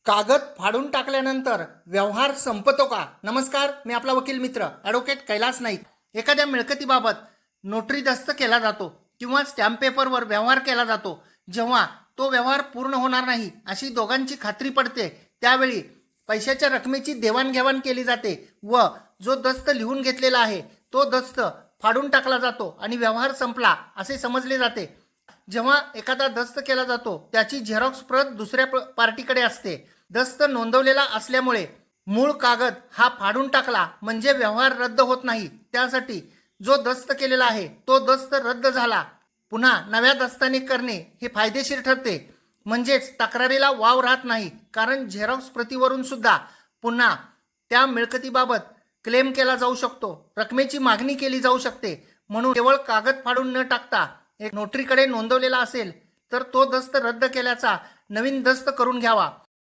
कागद फाडून टाकल्यानंतर व्यवहार संपतो का? नमस्कार, मी आपला वकील मित्र ॲडव्होकेट कैलास नाईक. एखाद्या मिळकतीबाबत नोटरी दस्त केला जातो किंवा स्टॅम्प पेपरवर व्यवहार केला जातो. जेव्हा तो व्यवहार पूर्ण होणार नाही अशी दोघांची खात्री पडते, त्यावेळी पैशाच्या रकमेची देवाणघेवाण केली जाते व जो दस्त लिहून घेतलेला आहे तो दस्त फाडून टाकला जातो आणि व्यवहार संपला असे समजले जाते. जेव्हा एखादा दस्त केला जातो त्याची झेरॉक्स प्रत दुसऱ्या पार्टीकडे असते. दस्त नोंदवलेला असल्यामुळे मूळ कागद हा फाडून टाकला म्हणजे व्यवहार रद्द होत नाही. त्यासाठी जो दस्त केलेला आहे तो दस्त रद्द झाला पुन्हा नव्या दस्ताने करणे हे फायदेशीर ठरते. म्हणजेच तक्रारीला वाव राहत नाही, कारण झेरॉक्स प्रतीवरून सुद्धा पुन्हा त्या मिळकतीबाबत क्लेम केला जाऊ शकतो, रकमेची मागणी केली जाऊ शकते. म्हणून केवळ कागद फाडून न टाकता एक नोटरीकडे नोंदवलेला असेल तर तो दस्त रद्द केल्याचा नवीन दस्त करून घ्यावा.